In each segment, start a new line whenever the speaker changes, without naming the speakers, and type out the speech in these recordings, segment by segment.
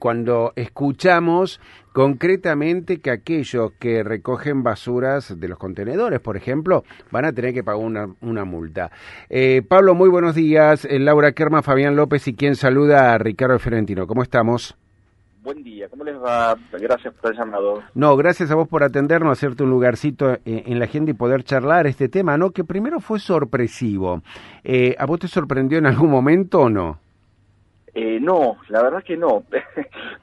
cuando escuchamos concretamente que aquellos que recogen basuras de los contenedores, por ejemplo, van a tener que pagar una multa. Pablo, muy buenos días. Laura Kerma, Fabián López y quien saluda a Ricardo Fiorentino. ¿Cómo estamos?
Buen día, ¿cómo les va? Gracias por el llamado.
No, gracias a vos por atendernos, hacerte un lugarcito en la agenda y poder charlar este tema, ¿no? Que primero fue sorpresivo. ¿A vos te sorprendió en algún momento o no?
No, la verdad que no.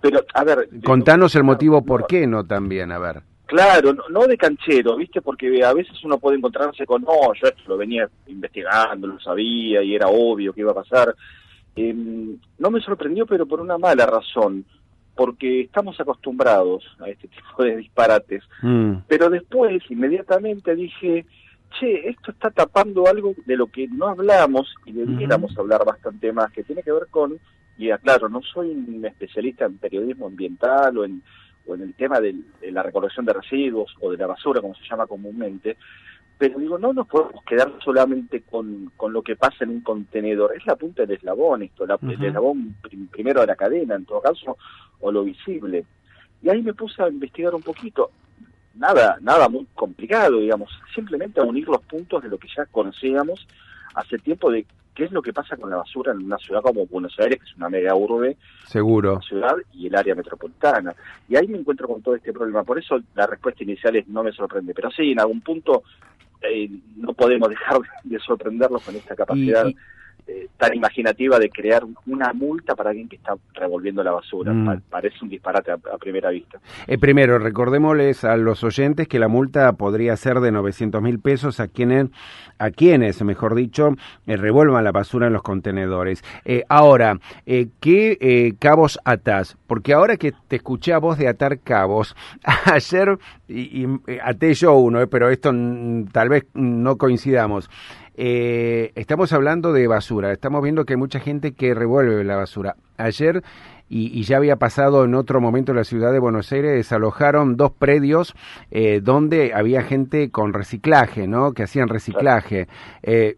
Pero, a ver...
Contanos el motivo por qué no también, a ver.
Claro, no de canchero, ¿viste? Porque a veces uno puede encontrarse con, no, yo esto lo venía investigando, lo sabía y era obvio que iba a pasar. No me sorprendió, pero por una mala razón. Porque estamos acostumbrados a este tipo de disparates. Pero después, inmediatamente dije, che, esto está tapando algo de lo que no hablamos y debiéramos hablar bastante más, que tiene que ver con, y aclaro, no soy un especialista en periodismo ambiental o en el tema de la recolección de residuos o de la basura, como se llama comúnmente, pero digo, no nos podemos quedar solamente con lo que pasa en un contenedor. Es la punta del eslabón esto, el eslabón primero de la cadena, en todo caso, o lo visible. Y ahí me puse a investigar un poquito. Nada muy complicado, digamos, simplemente a unir los puntos de lo que ya conocíamos hace tiempo de qué es lo que pasa con la basura en una ciudad como Buenos Aires, que es una mega urbe,
seguro,
la ciudad y el área metropolitana. Y ahí me encuentro con todo este problema. Por eso la respuesta inicial es no me sorprende, pero sí, en algún punto no podemos dejar de sorprenderlos con esta capacidad tan imaginativa de crear una multa para alguien que está revolviendo la basura. Parece un disparate a primera vista.
Primero, recordémosles a los oyentes que la multa podría ser de 900.000 pesos a quienes, mejor dicho, revuelvan la basura en los contenedores. Ahora, ¿qué cabos atás? Porque ahora que te escuché a vos de atar cabos, ayer até yo uno, pero esto tal vez no coincidamos. Estamos hablando de basura, estamos viendo que hay mucha gente que revuelve la basura. Ayer, y ya había pasado en otro momento en la ciudad de Buenos Aires, desalojaron 2 predios donde había gente con reciclaje, ¿no? Que hacían reciclaje.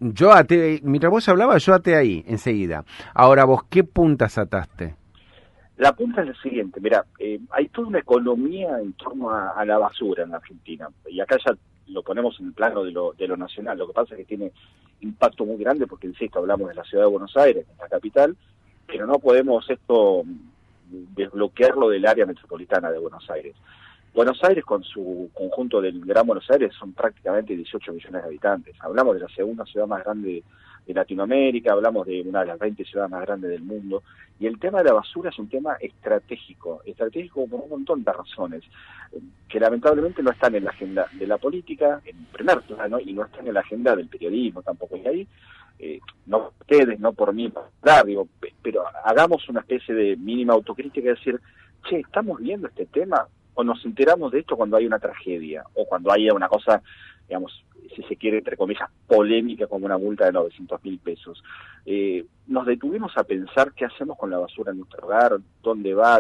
Yo até, mientras vos hablabas, yo até ahí, enseguida. Ahora vos, ¿qué puntas ataste?
La punta es la siguiente, mira, hay toda una economía en torno a la basura en Argentina, y acá ya lo ponemos en el plano de lo nacional. Lo que pasa es que tiene impacto muy grande porque, insisto, hablamos de la ciudad de Buenos Aires, la capital, pero no podemos esto desbloquearlo del área metropolitana de Buenos Aires. Buenos Aires, con su conjunto del Gran Buenos Aires, son prácticamente 18 millones de habitantes. Hablamos de la segunda ciudad más grande de Latinoamérica, hablamos de una de las 20 ciudades más grandes del mundo, y el tema de la basura es un tema estratégico por un montón de razones, que lamentablemente no están en la agenda de la política, en primer plano, y no están en la agenda del periodismo tampoco. Y ahí, no ustedes, no por mí, digo, pero hagamos una especie de mínima autocrítica y decir, che, ¿estamos viendo este tema? ¿O nos enteramos de esto cuando hay una tragedia? O cuando hay una cosa, digamos, si se quiere, entre comillas, polémica, como una multa de 900.000 pesos. Nos detuvimos a pensar qué hacemos con la basura en nuestro hogar, dónde va,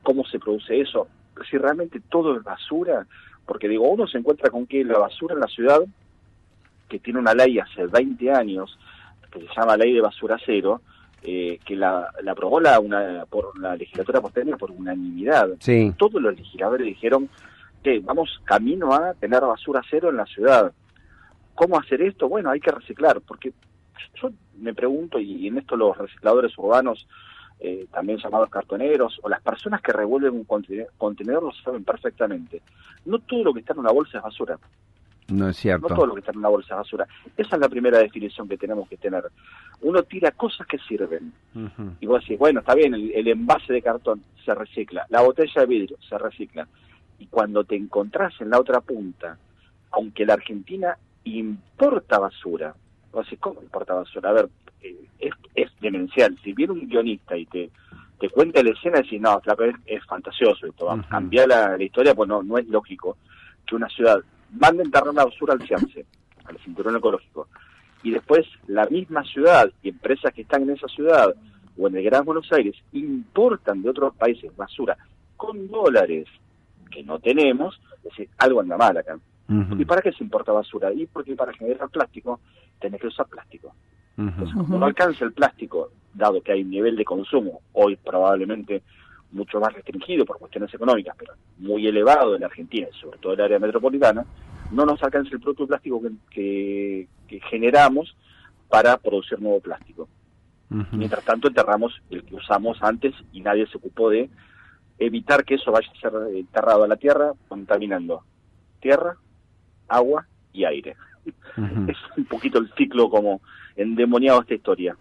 cómo se produce eso, si realmente todo es basura, porque digo, uno se encuentra con que la basura en la ciudad, que tiene una ley hace 20 años, que se llama Ley de Basura Cero, que la aprobó por la legislatura porteña por unanimidad.
Sí.
Todos los legisladores dijeron que vamos camino a tener basura cero en la ciudad. ¿Cómo hacer esto? Bueno, hay que reciclar, porque yo me pregunto, y en esto los recicladores urbanos, también llamados cartoneros, o las personas que revuelven un contenedor lo saben perfectamente. No todo lo que está en una bolsa es basura.
No es cierto.
No todo lo que está en una bolsa es basura. Esa es la primera definición que tenemos que tener. Uno tira cosas que sirven. Y vos decís, bueno, está bien, el envase de cartón se recicla, la botella de vidrio se recicla. Y cuando te encontrás en la otra punta, aunque la Argentina importa basura, vos decís, ¿cómo importa basura? A ver, es demencial. Si viene un guionista y te cuenta la escena, decís, no, es fantasioso esto, va a cambiar la historia, pues no es lógico que una ciudad mande enterrar la basura al CIAMSE, al Cinturón Ecológico, y después la misma ciudad y empresas que están en esa ciudad o en el Gran Buenos Aires importan de otros países basura con dólares que no tenemos. Es decir, algo anda mal acá. ¿Y para qué se importa basura? Y porque para generar plástico tenés que usar plástico. Entonces, como no alcanza el plástico dado que hay un nivel de consumo, hoy probablemente mucho más restringido por cuestiones económicas, pero muy elevado en la Argentina, sobre todo en el área metropolitana, no nos alcanza el propio plástico que generamos para producir nuevo plástico. Mientras tanto enterramos el que usamos antes y nadie se ocupó de evitar que eso vaya a ser enterrado a la tierra, contaminando tierra, agua y aire. Es un poquito el ciclo como endemoniado esta historia.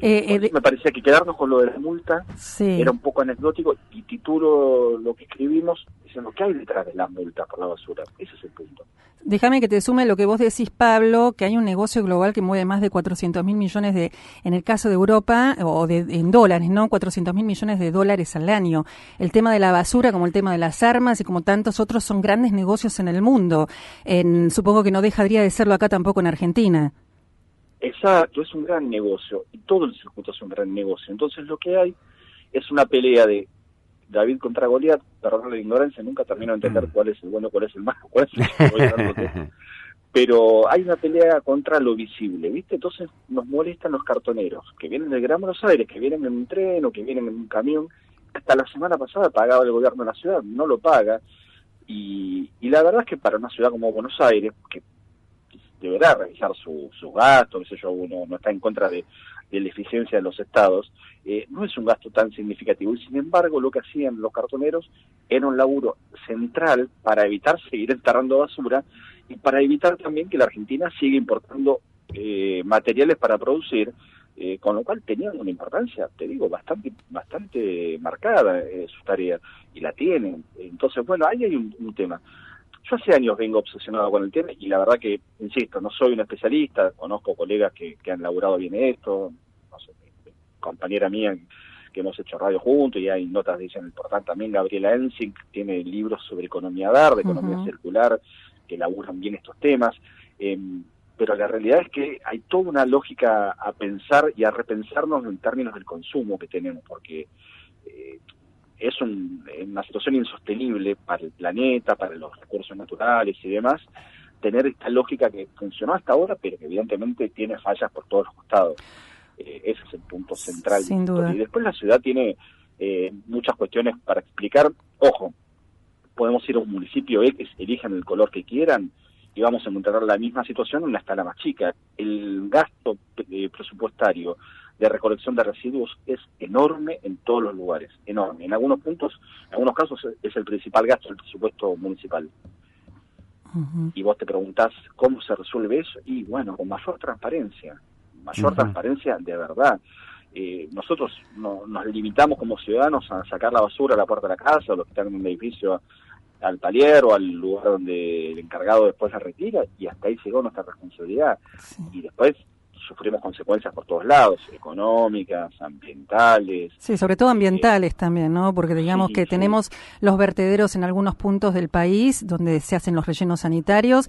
Me parecía que quedarnos con lo de la multa era un poco anecdótico, y titulo lo que escribimos diciendo qué hay detrás de las multas por la basura. Ese es el punto.
Déjame que te sume lo que vos decís, Pablo, que hay un negocio global que mueve más de 400.000 millones en el caso de Europa, en dólares, ¿no? 400.000 millones de dólares al año. El tema de la basura, como el tema de las armas y como tantos otros, son grandes negocios en el mundo. Supongo que no dejaría de serlo acá tampoco en Argentina.
Exacto, es un gran negocio, y todo el circuito es un gran negocio. Entonces lo que hay es una pelea de David contra Goliat, perdón la ignorancia, nunca termino de entender cuál es el bueno, cuál es el malo, cuál es el pero hay una pelea contra lo visible, ¿viste? Entonces nos molestan los cartoneros, que vienen del Gran Buenos Aires, que vienen en un tren o que vienen en un camión. Hasta la semana pasada pagaba el gobierno de la ciudad, no lo paga, y la verdad es que para una ciudad como Buenos Aires, que deberá revisar su gasto, qué sé yo, uno no está en contra de la eficiencia de los estados, no es un gasto tan significativo, y sin embargo lo que hacían los cartoneros era un laburo central para evitar seguir enterrando basura y para evitar también que la Argentina siga importando materiales para producir, con lo cual tenían una importancia, te digo, bastante marcada su tarea, y la tienen. Entonces, bueno, ahí hay un tema. Yo hace años vengo obsesionado con el tema, y la verdad que, insisto, no soy un especialista, conozco colegas que han laburado bien esto, no sé, compañera mía que hemos hecho radio juntos, y hay notas de ella en el portal también, Gabriela Ensink, tiene libros sobre economía verde, economía circular, que laburan bien estos temas, pero la realidad es que hay toda una lógica a pensar y a repensarnos en términos del consumo que tenemos, porque es una situación insostenible para el planeta, para los recursos naturales y demás, tener esta lógica que funcionó hasta ahora, pero que evidentemente tiene fallas por todos los costados. Ese es el punto central.
Sin duda.
Y después la ciudad tiene muchas cuestiones para explicar. Ojo, podemos ir a un municipio X, elijan el color que quieran, y vamos a encontrar la misma situación en una escala más chica. El gasto presupuestario de recolección de residuos es enorme en todos los lugares, enorme. En algunos puntos, en algunos casos es el principal gasto del presupuesto municipal. Y vos te preguntás cómo se resuelve eso, y bueno, con mayor transparencia de verdad. Nosotros nos limitamos como ciudadanos a sacar la basura a la puerta de la casa, o los que están en un edificio al palier o al lugar donde el encargado después la retira, y hasta ahí llegó nuestra responsabilidad. Y después sufrimos consecuencias por todos lados, económicas, ambientales.
Sí, sobre todo ambientales también, ¿no? Porque digamos que tenemos los vertederos en algunos puntos del país donde se hacen los rellenos sanitarios.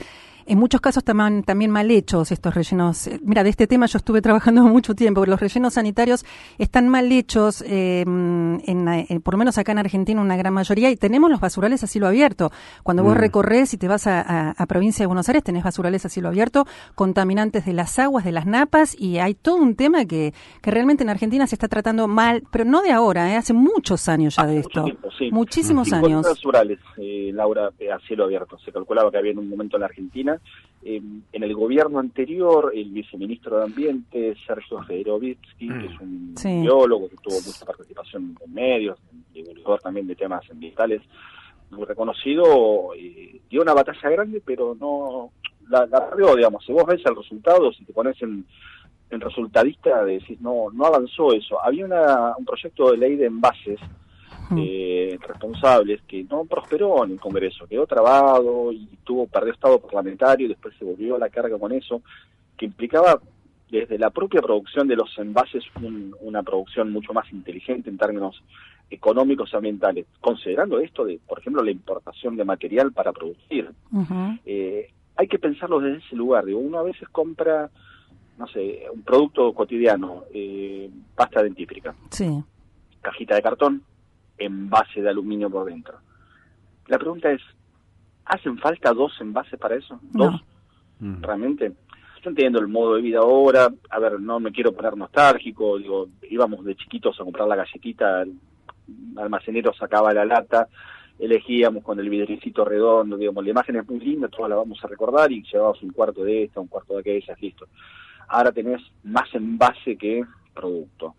En muchos casos también mal hechos estos rellenos. Mira, de este tema yo estuve trabajando mucho tiempo. Los rellenos sanitarios están mal hechos, por lo menos acá en Argentina una gran mayoría, y tenemos los basurales a cielo abierto. Cuando vos recorres y te vas a provincia de Buenos Aires, tenés basurales a cielo abierto, contaminantes de las aguas, de las napas, y hay todo un tema que realmente en Argentina se está tratando mal, pero no de ahora, hace muchos años ya de esto.
Tiempo, sí.
Muchísimos años.
Basurales, Laura, a cielo abierto. Se calculaba que había en un momento en la Argentina. En el gobierno anterior, el viceministro de Ambiente, Sergio Federovitsky, que es un biólogo que tuvo mucha participación en medios, divulgador también de temas ambientales, muy reconocido, dio una batalla grande, pero no la perdió, digamos. Si vos ves el resultado, si te pones en resultadista, decís, no avanzó eso. Había un proyecto de ley de envases responsables que no prosperó en el Congreso, quedó trabado y perdió estado parlamentario, y después se volvió a la carga con eso, que implicaba desde la propia producción de los envases una producción mucho más inteligente en términos económicos y ambientales, considerando esto de, por ejemplo, la importación de material para producir. Hay que pensarlo desde ese lugar. Digo, uno a veces compra, no sé, un producto cotidiano, pasta dentífrica, cajita de cartón, envase de aluminio por dentro. La pregunta es, ¿hacen falta 2 envases para eso? ¿2? ¿Realmente? están teniendo el modo de vida ahora. A ver, no me quiero poner nostálgico, digo, íbamos de chiquitos a comprar la galletita, el almacenero sacaba la lata, elegíamos con el vidricito redondo, digamos, la imagen es muy linda, todas la vamos a recordar, y llevabas un cuarto de esta, un cuarto de aquellas, listo. Ahora tenés más envase que producto.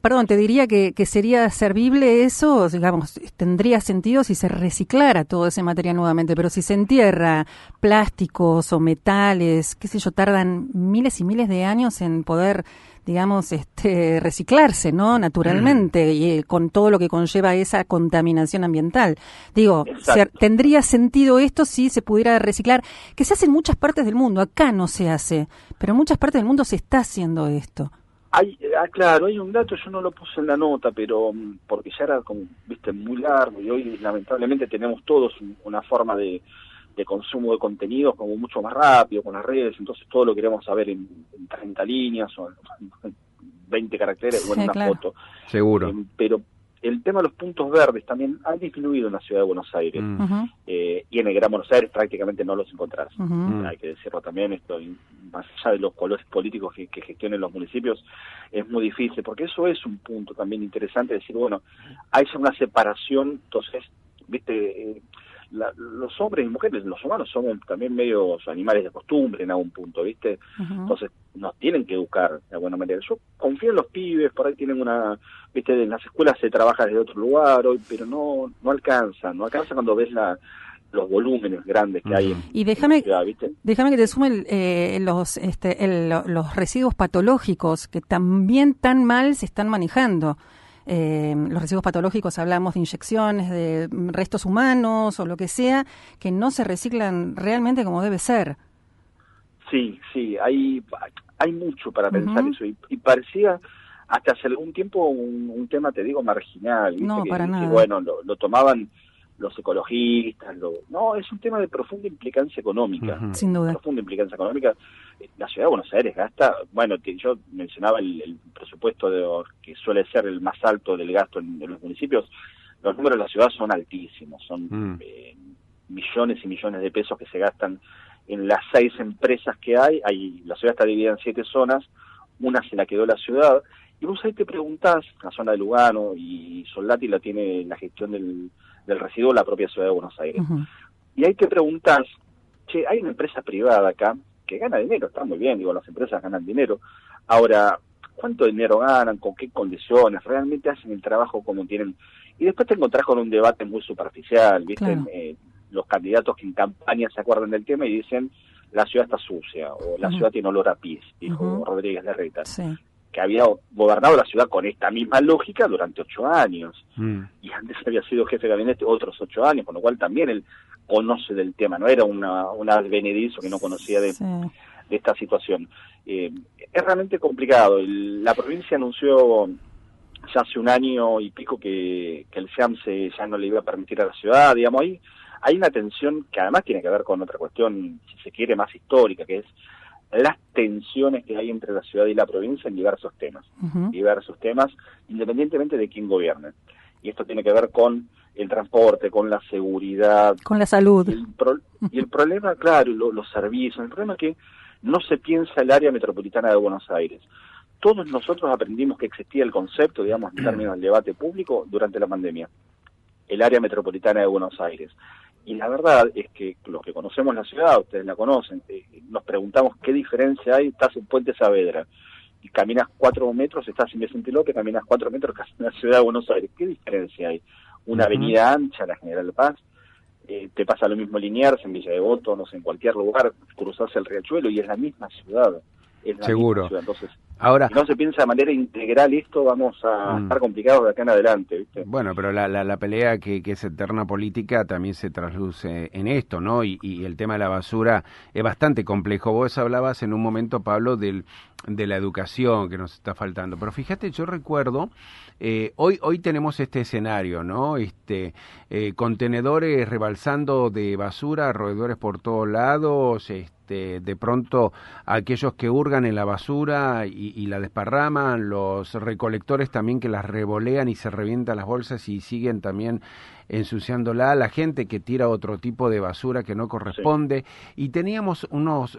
Perdón, te diría que sería servible eso, digamos, tendría sentido si se reciclara todo ese material nuevamente, pero si se entierra plásticos o metales, qué sé yo, tardan miles y miles de años en poder, digamos, reciclarse, ¿no? Naturalmente, y con todo lo que conlleva esa contaminación ambiental. Digo, tendría sentido esto si se pudiera reciclar, que se hace en muchas partes del mundo. Acá no se hace, pero en muchas partes del mundo se está haciendo esto.
Claro, hay un dato, yo no lo puse en la nota, pero porque ya era, como, viste, muy largo, y hoy lamentablemente tenemos todos una forma de consumo de contenidos como mucho más rápido con las redes, entonces todo lo queremos saber en 30 líneas o en 20 caracteres o en una foto.
Seguro.
Pero el tema de los puntos verdes también ha disminuido en la ciudad de Buenos Aires. Y en el Gran Buenos Aires prácticamente no los encontrás. Hay que decirlo también, esto, más allá de los colores políticos que gestionen los municipios, es muy difícil, porque eso es un punto también interesante, decir, bueno, hay una separación, entonces, viste, los hombres y mujeres, los humanos somos también medios animales de costumbre en algún punto, ¿viste? Entonces nos tienen que educar de alguna manera. Yo confío en los pibes, por ahí tienen ¿viste? En las escuelas se trabaja desde otro lugar hoy, pero no alcanza cuando ves los volúmenes grandes que hay
y déjame,
en la ciudad, ¿viste?
Déjame que te sume los residuos patológicos que también tan mal se están manejando. Los residuos patológicos, hablamos de inyecciones, de restos humanos o lo que sea, que no se reciclan realmente como debe ser.
Sí, hay mucho para pensar eso, y parecía hasta hace algún tiempo un tema, te digo, marginal, ¿viste?
No, para nada.
Bueno, lo tomaban los ecologistas, no, es un tema de profunda implicancia económica.
Sin duda.
Profunda implicancia económica. La ciudad de Buenos Aires gasta, bueno, yo mencionaba el presupuesto que suele ser el más alto del gasto en los municipios. Los números de la ciudad son altísimos, son millones y millones de pesos que se gastan en las 6 empresas que hay. La ciudad está dividida en 7 zonas, una se la quedó la ciudad, y vos ahí te preguntás, la zona de Lugano y Soldati la tiene la gestión del residuo la propia ciudad de Buenos Aires. Y ahí te preguntás, che, hay una empresa privada acá que gana dinero, está muy bien, digo, las empresas ganan dinero. Ahora, ¿cuánto dinero ganan? ¿Con qué condiciones? ¿Realmente hacen el trabajo como tienen? Y después te encontrás con un debate muy superficial, ¿viste? Claro. Los candidatos que en campaña se acuerdan del tema y dicen, la ciudad está sucia, o la ciudad tiene olor a pis, dijo Rodríguez Larreta. Que había gobernado la ciudad con esta misma lógica durante 8 años. Y antes había sido jefe de gabinete otros 8 años, con lo cual también él conoce del tema, no era una advenedizo que no conocía de esta situación. Es realmente complicado. La provincia anunció ya hace 1 año y pico que el SEAMSE ya no le iba a permitir a la ciudad, digamos, ahí hay una tensión que además tiene que ver con otra cuestión, si se quiere, más histórica, que es las tensiones que hay entre la ciudad y la provincia en diversos temas, independientemente de quién gobierne. Y esto tiene que ver con el transporte, con la seguridad,
con la salud.
Y el problema, claro, los servicios, el problema es que no se piensa el área metropolitana de Buenos Aires. Todos nosotros aprendimos que existía el concepto, digamos, en términos del debate público durante la pandemia, el área metropolitana de Buenos Aires. Y la verdad es que los que conocemos la ciudad, ustedes la conocen, nos preguntamos qué diferencia hay. Estás en Puente Saavedra y caminas 4 metros, estás en Vicente López, caminas 4 metros casi en la ciudad de Buenos Aires. ¿Qué diferencia hay? Una avenida ancha, la General Paz, te pasa lo mismo Liniers, en Villa Devoto, no sé, en cualquier lugar, cruzás el Riachuelo y es la misma ciudad.
Seguro.
Entonces,
ahora,
si no se piensa de manera integral esto, vamos a estar complicados de acá en adelante, ¿viste?
Bueno, pero la pelea que es eterna política también se trasluce en esto, ¿no? Y el tema de la basura es bastante complejo. Vos hablabas en un momento, Pablo, de la educación que nos está faltando. Pero fíjate, yo recuerdo, hoy tenemos este escenario, ¿no? Contenedores rebalsando de basura, roedores por todos lados, de pronto aquellos que hurgan en la basura y la desparraman, los recolectores también que las revolean y se revientan las bolsas y siguen también ensuciándola, la gente que tira otro tipo de basura que no corresponde, y teníamos unos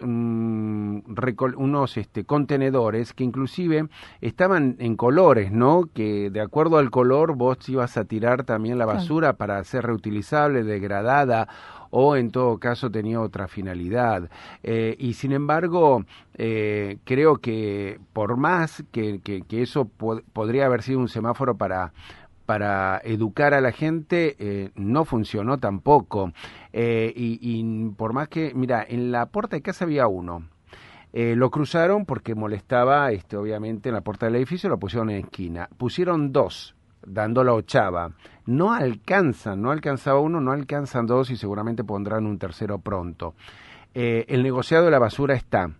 contenedores que inclusive estaban en colores, ¿no? Que de acuerdo al color vos ibas a tirar también la basura para ser reutilizable, degradada, o en todo caso tenía otra finalidad. Y sin embargo, creo que por más que eso podría haber sido un semáforo para educar a la gente, no funcionó tampoco. Y por más que, mira, en la puerta de casa había uno. Lo cruzaron porque molestaba, obviamente, en la puerta del edificio, lo pusieron en esquina. Pusieron dos, dando la ochava. No alcanzaba uno, no alcanzan dos y seguramente pondrán un tercero pronto. El negociado de la basura está.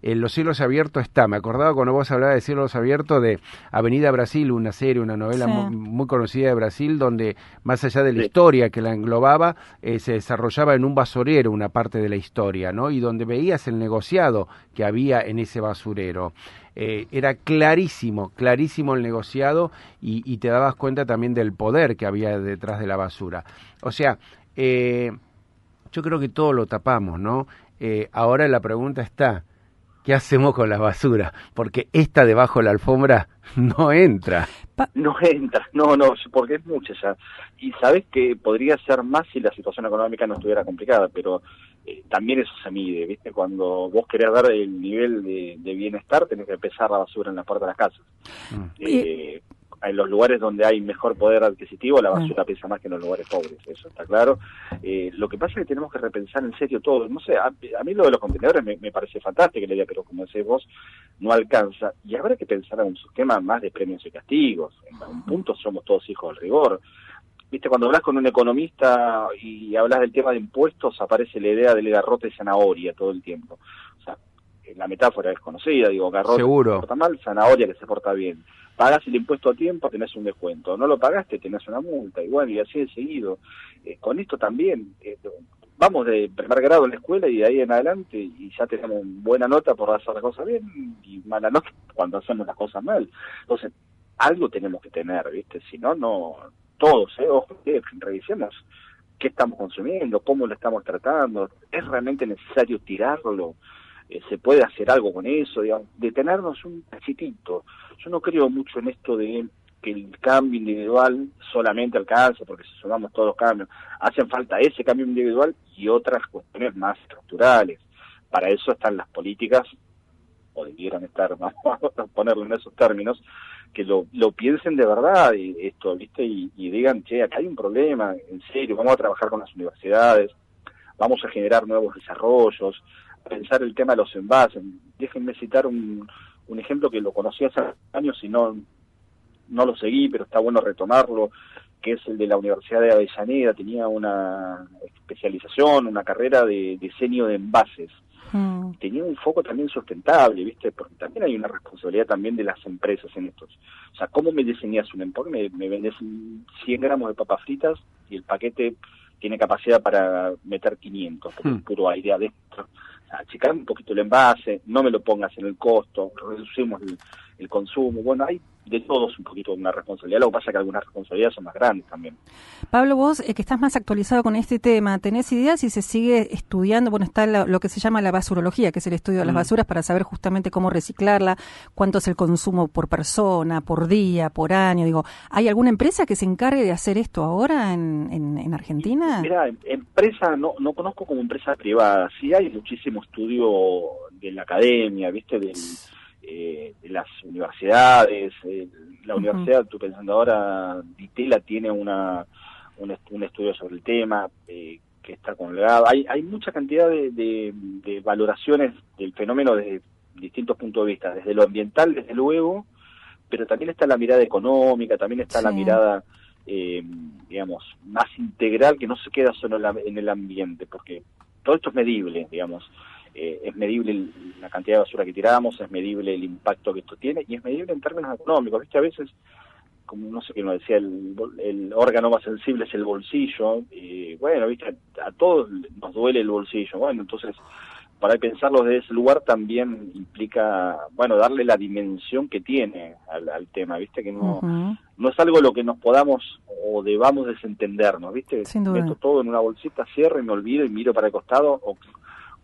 Los cielos abiertos está. Me acordaba cuando vos hablabas de cielos abiertos de Avenida Brasil, una serie, una novela muy conocida de Brasil, donde más allá de la historia que la englobaba, se desarrollaba en un basurero una parte de la historia, ¿no? Y donde veías el negociado que había en ese basurero. Era clarísimo el negociado y te dabas cuenta también del poder que había detrás de la basura. O sea, yo creo que todo lo tapamos, ¿no? Ahora la pregunta está, ¿qué hacemos con la basura? Porque esta debajo de la alfombra no entra.
No entra, no, porque es mucha ya. Y sabes que podría ser más si la situación económica no estuviera complicada, pero también eso se mide, ¿viste? Cuando vos querés dar el nivel de bienestar, tenés que empezar la basura en la puerta de las casas. En los lugares donde hay mejor poder adquisitivo, la basura pesa más que en los lugares pobres, eso está claro. Lo que pasa es que tenemos que repensar en serio todo. No sé, a mí lo de los contenedores me parece fantástico la idea, pero como decís vos, no alcanza. Y habrá que pensar en un sistema más de premios y castigos. En un punto somos todos hijos del rigor. Viste, cuando hablas con un economista y hablas del tema de impuestos, aparece la idea del garrote de zanahoria todo el tiempo. O sea, la metáfora es conocida, digo, garrote que se porta mal, zanahoria que se porta bien. Pagas el impuesto a tiempo, tenés un descuento. No lo pagaste, tenés una multa. Y bueno, y así de seguido. Con esto también, vamos de primer grado en la escuela y de ahí en adelante, y ya tenemos buena nota por hacer las cosas bien y mala nota cuando hacemos las cosas mal. Entonces, algo tenemos que tener, ¿viste? Si no, todos, ojo, revisemos qué estamos consumiendo, cómo lo estamos tratando, ¿es realmente necesario tirarlo? ¿Se puede hacer algo con eso? Digamos, detenernos un cachitito. Yo no creo mucho en esto de que el cambio individual solamente alcanza, porque si sumamos todos los cambios, hacen falta ese cambio individual y otras cuestiones más estructurales. Para eso están las políticas, o debieran estar, vamos a ponerlo en esos términos, que lo piensen de verdad esto, ¿viste? Y digan, che, acá hay un problema, en serio, vamos a trabajar con las universidades, vamos a generar nuevos desarrollos, pensar el tema de los envases. Déjenme citar un ejemplo que lo conocí hace años y no lo seguí, pero está bueno retomarlo, que es el de la Universidad de Avellaneda. Tenía una especialización, una carrera de diseño de envases. Tenía un foco también sustentable, ¿viste? Porque también hay una responsabilidad también de las empresas en estos. O sea, ¿cómo me diseñas un empaque? Me vendes 100 gramos de papas fritas y el paquete tiene capacidad para meter 500, porque es puro aire adentro. O sea, achicar un poquito el envase, no me lo pongas en el costo, reducimos el consumo. Bueno, hay de todos un poquito una responsabilidad, lo que pasa es que algunas responsabilidades son más grandes también.
Pablo, vos que estás más actualizado con este tema, ¿tenés ideas si se sigue estudiando? Bueno, está lo que se llama la basurología, que es el estudio de las basuras para saber justamente cómo reciclarla, cuánto es el consumo por persona, por día, por año. Digo, ¿hay alguna empresa que se encargue de hacer esto ahora en Argentina?
Mira, empresa no conozco como empresa privada. Sí hay muchísimo estudio de la academia, ¿viste? De las universidades, la universidad, estoy pensando ahora, Ditela tiene un estudio sobre el tema que está colgado. Hay mucha cantidad de valoraciones del fenómeno desde distintos puntos de vista, desde lo ambiental, desde luego, pero también está la mirada económica, también está la mirada, digamos, más integral, que no se queda solo en el ambiente, porque todo esto es medible, digamos. Es medible la cantidad de basura que tiramos, es medible el impacto que esto tiene y es medible en términos económicos. ¿Viste? A veces, como no sé quién lo decía, el órgano más sensible es el bolsillo. Y bueno, ¿viste? A todos nos duele el bolsillo. Bueno, entonces, para pensarlo desde ese lugar también implica, bueno, darle la dimensión que tiene al tema. ¿Viste? Que no es algo lo que nos podamos o debamos desentendernos, ¿viste?
Sin duda.
Meto todo en una bolsita, cierro y me olvido y miro para el costado, o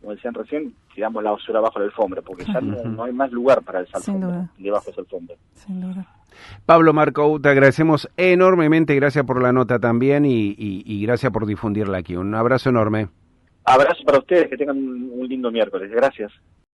como decían recién, tiramos la basura abajo del alfombra, porque ya no hay más lugar para esa alfombra, debajo de esa alfombra.
Sin duda.
Pablo Marcou, te agradecemos enormemente, gracias por la nota también y gracias por difundirla aquí. Un abrazo enorme.
Abrazo para ustedes, que tengan un lindo miércoles. Gracias.